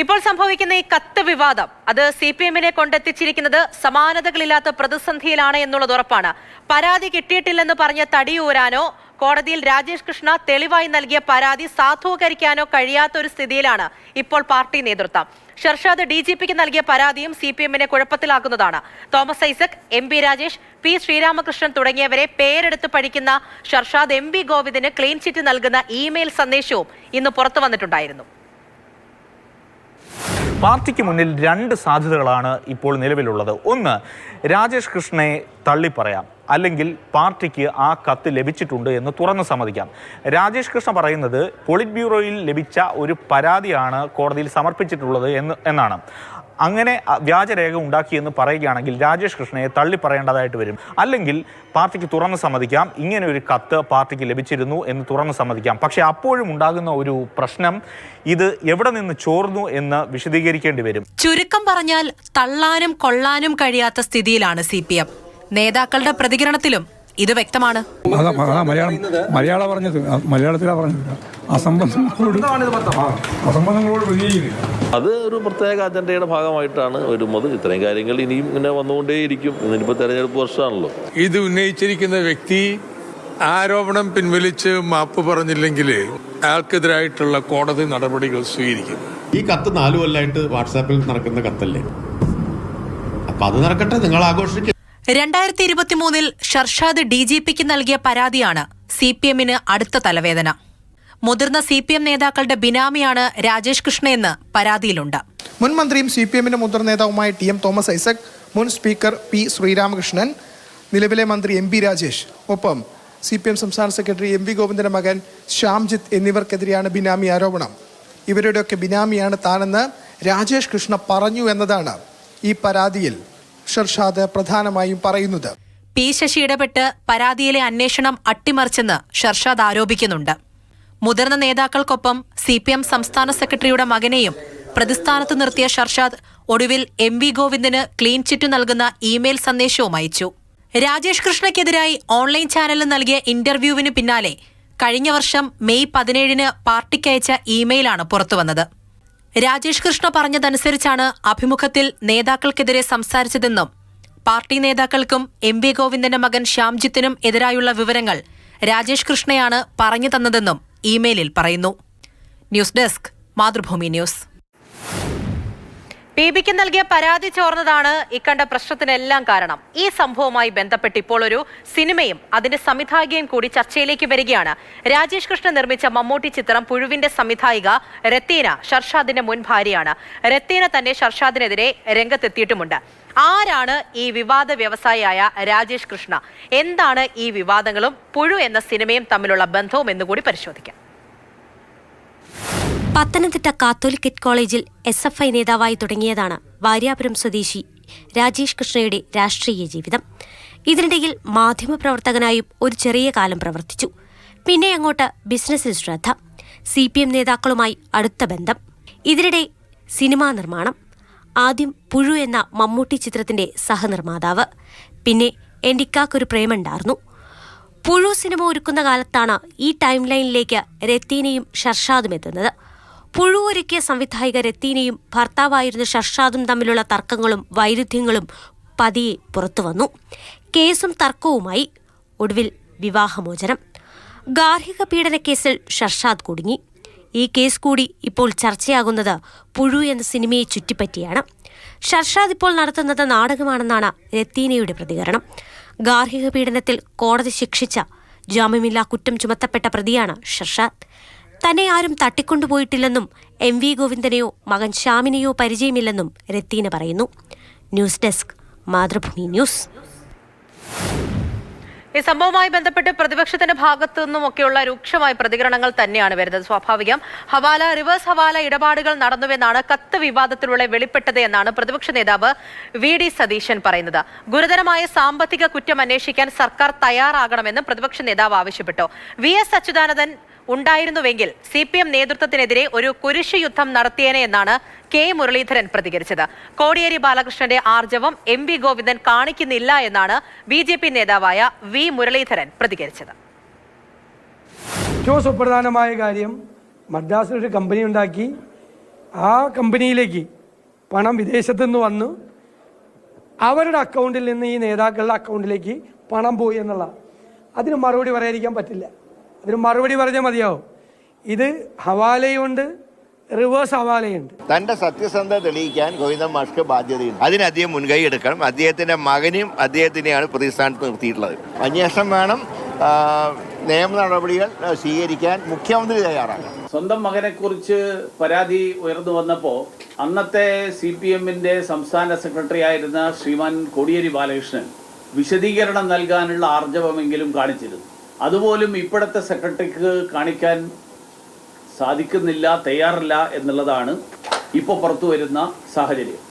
ഇപ്പോൾ സംഭവിക്കുന്ന ഈ കത്ത് വിവാദം അത് CPM-നെ കൊണ്ടെത്തിച്ചിരിക്കുന്നത് സമാനതകളില്ലാത്ത പ്രതിസന്ധിയിലാണ് എന്നുള്ളത് ഉറപ്പാണ്. പരാതി കിട്ടിയിട്ടില്ലെന്ന് പറഞ്ഞ് തടിയൂരാനോ കോടതിയിൽ രാജേഷ് കൃഷ്ണ തെളിവായി നൽകിയ പരാതി സാധൂകരിക്കാനോ കഴിയാത്ത ഒരു സ്ഥിതിയിലാണ് ഇപ്പോൾ പാർട്ടി നേതൃത്വം. ഷർഷാദ് DGP-ക്ക് നൽകിയ പരാതിയും CPM-നെ കുഴപ്പത്തിലാക്കുന്നതാണ്. തോമസ് ഐസക്, MP രാജേഷ്, P ശ്രീരാമകൃഷ്ണൻ തുടങ്ങിയവരെ പേരെടുത്ത് പഠിക്കുന്ന ഷർഷാദ് MP ഗോവിന്ദിന് ക്ലീൻ ചിറ്റ് നൽകുന്ന ഇമെയിൽ സന്ദേശവും ഇന്ന് പുറത്തു വന്നിട്ടുണ്ടായിരുന്നു. പാർട്ടിക്ക് മുന്നിൽ രണ്ട് സാധ്യതകളാണ് ഇപ്പോൾ നിലവിലുള്ളത്. ഒന്ന്, രാജേഷ് കൃഷ്ണയെ തള്ളിപ്പറയാം, അല്ലെങ്കിൽ പാർട്ടിക്ക് ആ കത്ത് ലഭിച്ചിട്ടുണ്ട് എന്ന് തുറന്നു സമ്മതിക്കാം. രാജേഷ് കൃഷ്ണ പറയുന്നത് പോളിറ്റ് ബ്യൂറോയിൽ ലഭിച്ച ഒരു പരാതിയാണ് കോടതിയിൽ സമർപ്പിച്ചിട്ടുള്ളത് എന്നാണ്. അങ്ങനെ വ്യാജരേഖ ഉണ്ടാക്കിയെന്ന് പറയുകയാണെങ്കിൽ രാജേഷ് കൃഷ്ണയെ തള്ളിപ്പറയേണ്ടതായിട്ട് വരും. അല്ലെങ്കിൽ പാർട്ടിക്ക് തുറന്ന് സമ്മതിക്കാം, ഇങ്ങനെ ഒരു കത്ത് പാർട്ടിക്ക് ലഭിച്ചിരുന്നു എന്ന് തുറന്ന് സമ്മതിക്കാം. പക്ഷേ അപ്പോഴും ഉണ്ടാകുന്ന ഒരു പ്രശ്നം, ഇത് എവിടെ നിന്ന് ചോർന്നു എന്ന് വിശദീകരിക്കേണ്ടി വരും. ചുരുക്കം പറഞ്ഞാൽ തള്ളാനും കൊള്ളാനും കഴിയാത്ത സ്ഥിതിയിലാണ് CPM. നേതാക്കളുടെ പ്രതികരണത്തിലും ഇത് വ്യക്തമാണ്. മലയാളത്തിലാണ് പറഞ്ഞത്. അത് ഒരു പ്രത്യേക അജണ്ടയുടെ ഭാഗമായിട്ടാണ് വരുന്നത്. ഇത്രയും കാര്യങ്ങൾ ഇനിയും ഇങ്ങനെ വന്നുകൊണ്ടേയിരിക്കും. ഇതിനിപ്പോൾ തെരഞ്ഞെടുപ്പ് വർഷമാണല്ലോ. ഇത് ഉന്നയിച്ചിരിക്കുന്ന വ്യക്തി ആരോപണം പിൻവലിച്ച് മാപ്പ് പറഞ്ഞില്ലെങ്കിൽ അയാൾക്കെതിരായിട്ടുള്ള കോടതി നടപടികൾ സ്വീകരിക്കും. ഈ കത്ത് 4 കൊല്ലമായിട്ട് വാട്സാപ്പിൽ നടക്കുന്ന കത്തല്ലേ, അപ്പൊ അത് നടക്കട്ടെ, നിങ്ങൾ ആഘോഷിക്കും. 2023 ഷർഷാദ് DGP-ക്ക് നൽകിയ പരാതിയാണ് CPM-ന് അടുത്ത തലവേദന. മുതിർന്ന CPM നേതാക്കളുടെ ബിനാമിയാണ് രാജേഷ് കൃഷ്ണയെന്ന് പരാതിയിലുണ്ട്. മുൻ മന്ത്രിയും CPM-ന്റെ മുതിർന്ന നേതാവുമായ TM തോമസ് ഐസക്, മുൻ സ്പീക്കർ P ശ്രീരാമകൃഷ്ണൻ, നിലവിലെ മന്ത്രി MP രാജേഷ്, ഒപ്പം CPM സംസ്ഥാന സെക്രട്ടറി MP ഗോവിന്ദന്റെ മകൻ ശ്യാംജിത്ത് എന്നിവർക്കെതിരെയാണ് ബിനാമി ആരോപണം. ഇവരുടെയൊക്കെ ബിനാമിയാണ് താനെന്ന് രാജേഷ് കൃഷ്ണ പറഞ്ഞു എന്നതാണ് ഈ പരാതിയിൽ ഷർഷാദ് പ്രധാനമായും പറയുന്നത്. P ശശി ഇടപെട്ട് പരാതിയിലെ അന്വേഷണം അട്ടിമറിച്ചെന്ന് ഷർഷാദ് ആരോപിക്കുന്നുണ്ട്. മുതിർന്ന നേതാക്കൾക്കൊപ്പം CPM സംസ്ഥാന സെക്രട്ടറിയുടെ മകനെയും പ്രതിസ്ഥാനത്ത് നിർത്തിയ ഷർഷാദ് ഒടുവിൽ MP ഗോവിന്ദിന് ക്ലീൻ ചിറ്റ് നൽകുന്ന ഇമെയിൽ സന്ദേശവും അയച്ചു. രാജേഷ് കൃഷ്ണയ്ക്കെതിരായി ഓൺലൈൻ ചാനലിൽ നൽകിയ ഇന്റർവ്യൂവിന് പിന്നാലെ കഴിഞ്ഞ വർഷം മെയ് 17-ന് പാർട്ടിക്കയച്ച ഇമെയിലാണ് പുറത്തുവന്നത്. രാജേഷ് കൃഷ്ണ പറഞ്ഞതനുസരിച്ചാണ് അഭിമുഖത്തിൽ നേതാക്കൾക്കെതിരെ സംസാരിച്ചതെന്നും പാർട്ടി നേതാക്കൾക്കും MP ഗോവിന്ദന്റെ മകൻ ശ്യാംജിത്തിനും എതിരായുള്ള വിവരങ്ങൾ രാജേഷ് കൃഷ്ണയാണ് പറഞ്ഞു തന്നതെന്നും ഇമെയിലിൽ പറയുന്നു. News desk, Mathrubhumi news. PBക്ക് നൽകിയ പരാതി ചോർന്നതാണ് ഇക്കണ്ട പ്രശ്നത്തിനെല്ലാം കാരണം. ഈ സംഭവവുമായി ബന്ധപ്പെട്ട് ഇപ്പോൾ ഒരു സിനിമയും അതിന്റെ സംവിധായകയും കൂടി ചർച്ചയിലേക്ക് വരികയാണ്. രാജേഷ് കൃഷ്ണ നിർമ്മിച്ച മമ്മൂട്ടി ചിത്രം പുഴുവിന്റെ സംവിധായിക രത്തീന ഷർഷാദിന്റെ മുൻ ഭാര്യയാണ്. രത്തീന തന്നെ ഷർഷാദിനെതിരെ രംഗത്തെത്തിയിട്ടുമുണ്ട്. ആരാണ് ഈ വിവാദ വ്യവസായിയായ രാജേഷ് കൃഷ്ണ? എന്താണ് ഈ വിവാദങ്ങളും പുഴു എന്ന സിനിമയും തമ്മിലുള്ള ബന്ധവും എന്നുകൂടി പരിശോധിക്കാം. പത്തനംതിട്ട കാത്തോലിക്കറ്റ് കോളേജിൽ SFI നേതാവായി തുടങ്ങിയതാണ് വാര്യാപുരം സ്വദേശി രാജേഷ് കൃഷ്ണയുടെ രാഷ്ട്രീയ ജീവിതം. ഇതിനിടയിൽ മാധ്യമപ്രവർത്തകനായും ഒരു ചെറിയ കാലം പ്രവർത്തിച്ചു. പിന്നെ അങ്ങോട്ട് ബിസിനസ്സിൽ ശ്രദ്ധ, CPM നേതാക്കളുമായി അടുത്ത ബന്ധം, ഇതിനിടെ സിനിമാ നിർമ്മാണം. ആദ്യം പുഴു എന്ന മമ്മൂട്ടി ചിത്രത്തിന്റെ സഹനിർമ്മാതാവ്, പിന്നെ എൻഡിക്കാക്കൊരു പ്രേമുണ്ടായിരുന്നു. പുഴു സിനിമ ഒരുക്കുന്ന കാലത്താണ് ഈ ടൈം ലൈനിലേക്ക് രത്തീനയും ഷർഷാദും എത്തുന്നത്. പുഴു ഒരുക്കിയ സംവിധായിക രത്തീനയും ഭർത്താവായിരുന്ന ഷർഷാദും തമ്മിലുള്ള തർക്കങ്ങളും വൈരുദ്ധ്യങ്ങളും പതിയെ പുറത്തുവന്നു. കേസും തർക്കവുമായി ഒടുവിൽ വിവാഹമോചനം. ഗാർഹിക പീഡന കേസിൽ ഷർഷാദ് കുടുങ്ങി. ഈ കേസ് കൂടി ഇപ്പോൾ ചർച്ചയാകുന്നത് പുഴു എന്ന സിനിമയെ ചുറ്റിപ്പറ്റിയാണ്. ഷർഷാദ് ഇപ്പോൾ നടത്തുന്നത് നാടകമാണെന്നാണ് രത്തീനയുടെ പ്രതികരണം. ഗാർഹിക പീഡനത്തിൽ കോടതി ശിക്ഷിച്ച ജാമ്യമില്ലാ കുറ്റം ചുമത്തപ്പെട്ട പ്രതിയാണ് ഷർഷാദ്. തന്നെ ആരും തട്ടിക്കൊണ്ടുപോയിട്ടില്ലെന്നും MP ഗോവിന്ദനെയോ മകൻ ശ്യാമിനെയോ പരിചയമില്ലെന്നും രത്തീന പറയുന്നു. News desk, Mathrubhumi news. ഈ സംഭവവുമായി ബന്ധപ്പെട്ട് പ്രതിപക്ഷത്തിന്റെ ഭാഗത്തു നിന്നുമൊക്കെയുള്ള രൂക്ഷമായ പ്രതികരണങ്ങൾ തന്നെയാണ് വരുന്നത്. സ്വാഭാവികം. ഹവാല, റിവേഴ്സ് ഹവാല ഇടപാടുകൾ നടന്നുവെന്നാണ് കത്ത് വിവാദത്തിലൂടെ വെളിപ്പെട്ടത് എന്നാണ് പ്രതിപക്ഷ നേതാവ് VD സതീശൻ പറയുന്നത്. ഗുരുതരമായ സാമ്പത്തിക കുറ്റം അന്വേഷിക്കാൻ സർക്കാർ തയ്യാറാകണമെന്ന് പ്രതിപക്ഷ നേതാവ് ആവശ്യപ്പെട്ടു. VS അച്യുതാനന്ദൻ ഉണ്ടായിരുന്നുവെങ്കിൽ CPM നേതൃത്വത്തിനെതിരെ ഒരു കുരിശ് യുദ്ധം നടത്തിയേനെ എന്നാണ് K മുരളീധരൻ പ്രതികരിച്ചത്. കോടിയേരി ബാലകൃഷ്ണന്റെ ആർജവം MP ഗോവിന്ദൻ കാണിക്കുന്നില്ല എന്നാണ് BJP നേതാവായ V മുരളീധരൻ പ്രതികരിച്ചത്. ഏറ്റവും സുപ്രധാനമായ കാര്യം, മദ്രാസിൽ ഒരു കമ്പനി ഉണ്ടാക്കി ആ കമ്പനിയിലേക്ക് പണം വിദേശത്തു നിന്ന് വന്നു അവരുടെ അക്കൗണ്ടിൽ നിന്ന് ഈ നേതാക്കളുടെ അക്കൗണ്ടിലേക്ക് പണം പോയി എന്നുള്ള അതിന് മറുപടി പറയാതിരിക്കാൻ പറ്റില്ല. അതിന് മറുപടി പറഞ്ഞാൽ മതിയാവും. ഇത് ഹവാലയുണ്ട്, റിവേഴ്സ് ഹവാലയുണ്ട്. തന്റെ സത്യസന്ധത തെളിയിക്കാൻ ഗോവിന്ദൻ മാഷ്ക്ക് ബാധ്യതയുണ്ട്. അതിനധികം മുൻകൈ എടുക്കണം. അദ്ദേഹത്തിന്റെ മകനും അദ്ദേഹത്തിനെയാണ് പ്രതിസ്ഥാനത്ത് നിർത്തിയിട്ടുള്ളത്. അന്വേഷണം വേണം, നിയമ നടപടികൾ സ്വീകരിക്കാൻ മുഖ്യമന്ത്രി തയ്യാറാണ്. സ്വന്തം മകനെക്കുറിച്ച് പരാതി ഉയർന്നു വന്നപ്പോൾ അന്നത്തെ CPM-ന്റെ സംസ്ഥാന സെക്രട്ടറി ആയിരുന്ന ശ്രീമാൻ കോടിയേരി ബാലകൃഷ്ണൻ വിശദീകരണം നൽകാനുള്ള ആർജവമെങ്കിലും കാണിച്ചിരുന്നു. അതുപോലും ഇപ്പോഴത്തെ സെക്രട്ടറിക്ക് കാണിക്കാൻ സാധിക്കുന്നില്ല, തയ്യാറില്ല എന്നുള്ളതാണ് ഇപ്പോൾ പുറത്തു വരുന്ന സാഹചര്യം.